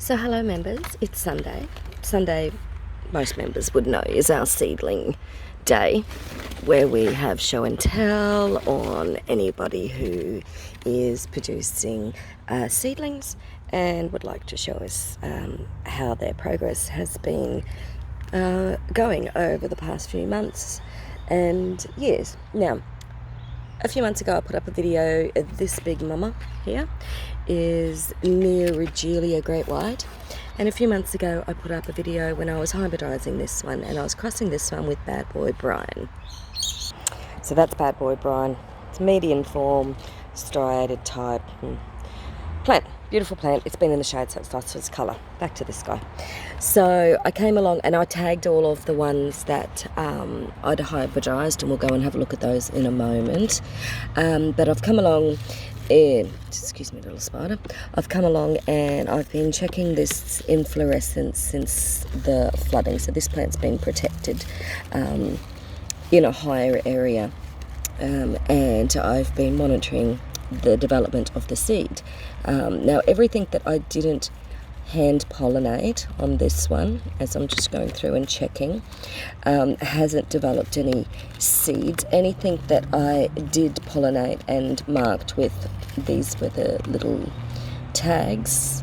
So hello members, it's Sunday. Sunday, most members would know, is our seedling day, where we have show and tell on anybody who is producing seedlings and would like to show us how their progress has been going over the past few months and years. Now, a few months ago I put up a video. This big mama here is Neoregelia Great White, and a few months ago I put up a video when I was hybridizing this one, and I was crossing this one with Bad Boy Brian. So that's Bad Boy Brian. It's medium form, striated type plant. Beautiful plant. It's been in the shade, so it's lost its colour. Back to this guy. So I came along and I tagged all of the ones that I'd hybridized, and we'll go and have a look at those in a moment. But I've come along and, excuse me, little spider. I've come along and I've been checking this inflorescence since the flooding. So this plant's been protected in a higher area, and I've been monitoring the development of the seed. Now, everything that I didn't hand pollinate on this one, as I'm just going through and checking, hasn't developed any seeds. Anything that I did pollinate and marked with, these were the little tags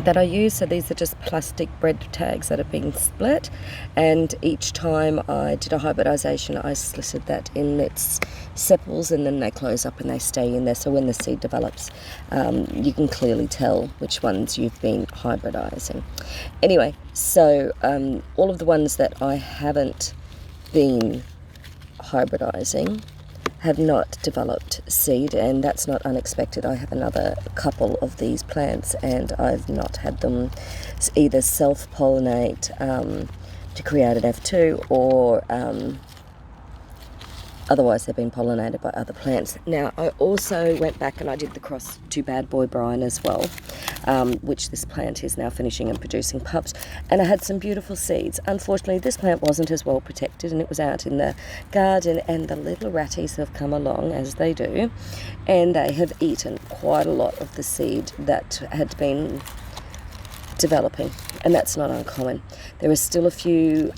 that I use. So these are just plastic bread tags that have been split, and each time I did a hybridization I slitted that in its sepals, and then they close up and they stay in there, so when the seed develops you can clearly tell which ones you've been hybridizing. Anyway, so all of the ones that I haven't been hybridizing have not developed seed, and that's not unexpected. I have another couple of these plants and I've not had them either self-pollinate to create an F2, or otherwise they've been pollinated by other plants. Now, I also went back and I did the cross to Bad Boy Brian as well, which this plant is now finishing and producing pups, and I had some beautiful seeds. Unfortunately, this plant wasn't as well protected, and it was out in the garden, and the little ratties have come along, as they do, and they have eaten quite a lot of the seed that had been developing, and that's not uncommon. There are still a few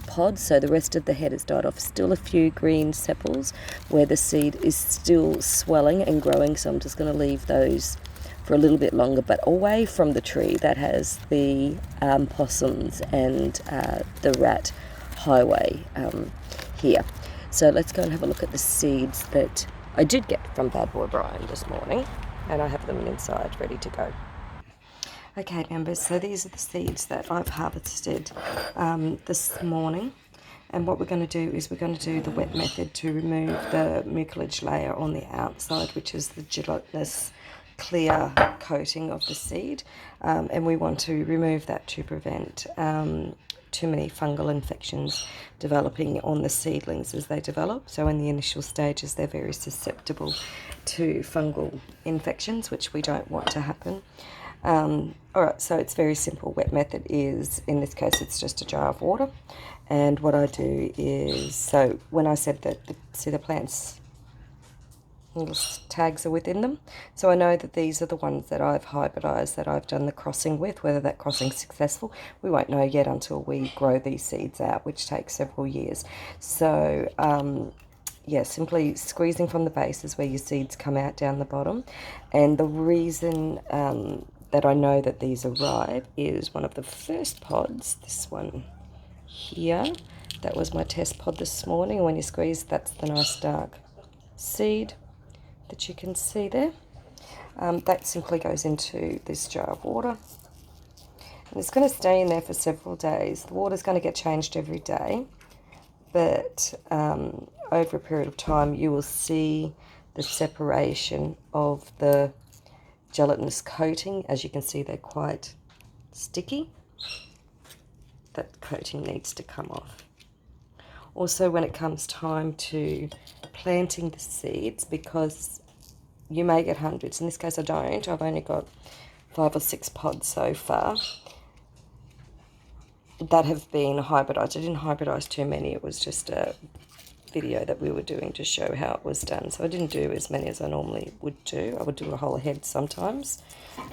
pods, so the rest of the head has died off. Still a few green sepals where the seed is still swelling and growing, so I'm just going to leave those for a little bit longer, but away from the tree that has the possums and the rat highway here. So let's go and have a look at the seeds that I did get from Bad Boy Brian this morning, and I have them inside ready to go. Okay members, so these are the seeds that I've harvested this morning, and what we're going to do is we're going to do the wet method to remove the mucilage layer on the outside, which is the gelatinous clear coating of the seed, and we want to remove that to prevent too many fungal infections developing on the seedlings as they develop. So in the initial stages they're very susceptible to fungal infections, which we don't want to happen. Alright, so it's very simple. Wet method is, in this case, it's just a jar of water, and what I do is, so when I said that, see the plants, little tags are within them, so I know that these are the ones that I've hybridized, that I've done the crossing with. Whether that crossing's successful, we won't know yet until we grow these seeds out, which takes several years. So yeah, simply squeezing from the base is where your seeds come out down the bottom, and the reason that I know that these are ripe is one of the first pods, this one here, that was my test pod this morning, and when you squeeze, that's the nice dark seed that you can see there. That simply goes into this jar of water, and it's going to stay in there for several days. The water's going to get changed every day, but over a period of time you will see the separation of the gelatinous coating. As you can see, they're quite sticky. That coating needs to come off. Also, when it comes time to planting the seeds, because you may get hundreds, in this case I don't, I've only got 5 or 6 pods so far that have been hybridized. I didn't hybridize too many, it was just a video that we were doing to show how it was done. So I didn't do as many as I normally would do. I would do a whole head sometimes.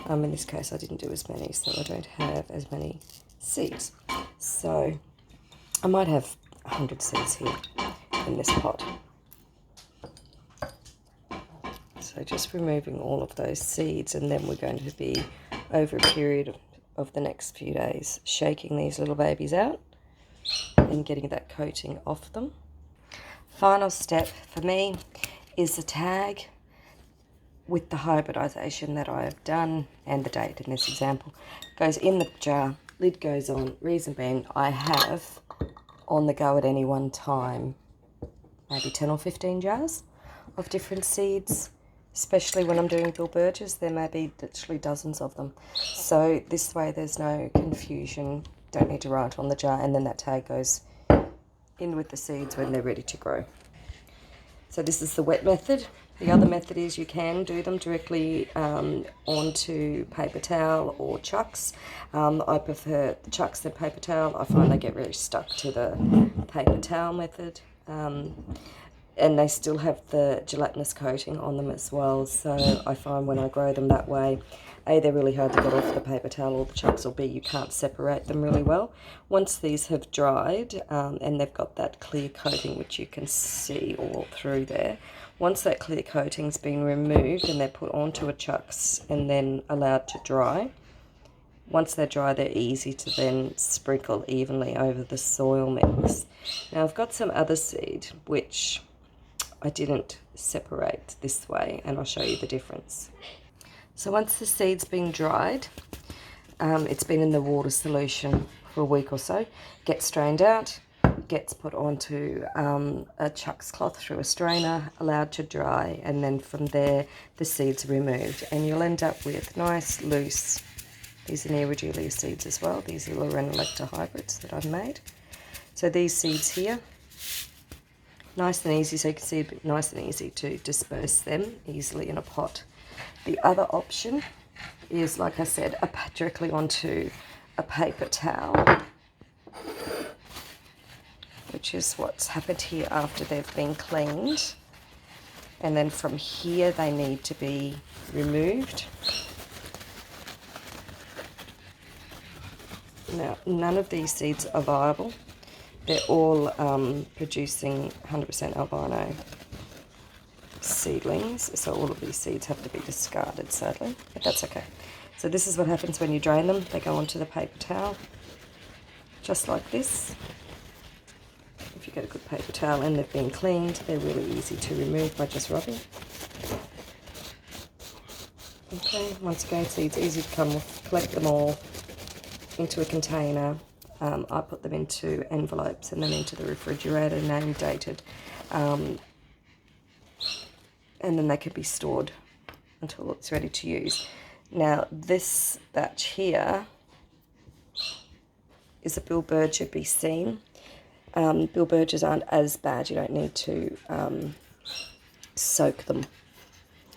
In this case I didn't do as many, so I don't have as many seeds. So I might have 100 seeds here in this pot. So just removing all of those seeds, and then we're going to be, over a period of the next few days, shaking these little babies out and getting that coating off them. Final step for me is the tag with the hybridization that I have done, and the date in this example. Goes in the jar, lid goes on. Reason being, I have on the go at any one time maybe 10 or 15 jars of different seeds. Especially when I'm doing bilbergias, there may be literally dozens of them. So this way there's no confusion, don't need to write on the jar, and then that tag goes in with the seeds when they're ready to grow. So this is the wet method. The other method is you can do them directly onto paper towel or chucks. I prefer chucks than paper towel. I find they get really stuck to the paper towel method. And they still have the gelatinous coating on them as well. So I find when I grow them that way, A, they're really hard to get off the paper towel or the chucks, or B, you can't separate them really well. Once these have dried and they've got that clear coating, which you can see all through there, once that clear coating's been removed and they're put onto a chucks and then allowed to dry, once they're dry, they're easy to then sprinkle evenly over the soil mix. Now I've got some other seed which I didn't separate this way, and I'll show you the difference. So once the seed's been dried, it's been in the water solution for a week or so, gets strained out, gets put onto a chucks cloth through a strainer, allowed to dry, and then from there the seeds are removed, and you'll end up with nice loose, these are Neoregelia seeds as well, these are Lorenalecta hybrids that I've made. So these seeds here, nice and easy, so you can see, nice and easy to disperse them easily in a pot. The other option is, like I said, directly onto a paper towel, which is what's happened here after they've been cleaned. And then from here they need to be removed. Now, none of these seeds are viable. They're all producing 100% albino seedlings, so all of these seeds have to be discarded, sadly, but that's okay. So this is what happens when you drain them. They go onto the paper towel, just like this. If you get a good paper towel and they've been cleaned, they're really easy to remove by just rubbing. Okay, once again, seeds easy to come off. Collect them all into a container. I put them into envelopes and then into the refrigerator, name dated, and then they can be stored until it's ready to use. Now this batch here is a bilbergia be seen. Bilbergias aren't as bad, you don't need to soak them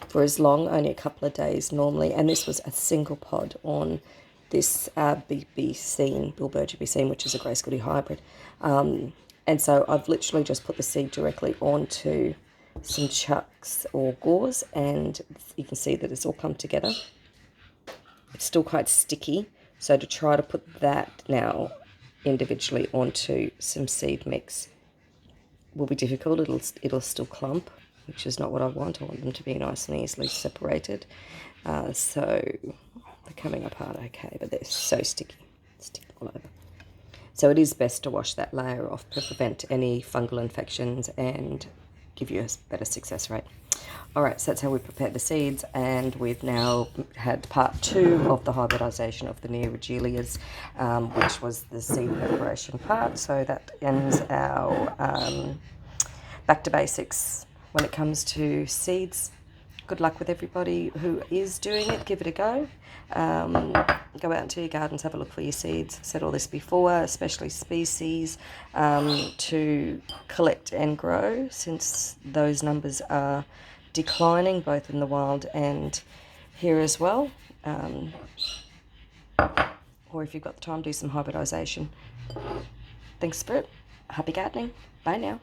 for as long, only a couple of days normally, and this was a single pod on this Bilbergia be seen, which is a Grey Scotty hybrid. And so I've literally just put the seed directly onto some chucks or gauze, and you can see that it's all come together. It's still quite sticky, so to try to put that now individually onto some seed mix will be difficult. It'll still clump, which is not what I want. I want them to be nice and easily separated. So they're coming apart okay, but they're so sticky all over. So it is best to wash that layer off to prevent any fungal infections and give you a better success rate. All right, so that's how we prepare the seeds, and we've now had part 2 of the hybridization of the Neoregelias, which was the seed preparation part. So that ends our back to basics when it comes to seeds. Good luck with everybody who is doing it. Give it a go. Go out into your gardens, have a look for your seeds. I've said all this before, especially species, to collect and grow, since those numbers are declining both in the wild and here as well. Or if you've got the time, do some hybridization. Thanks for it. Happy gardening. Bye now.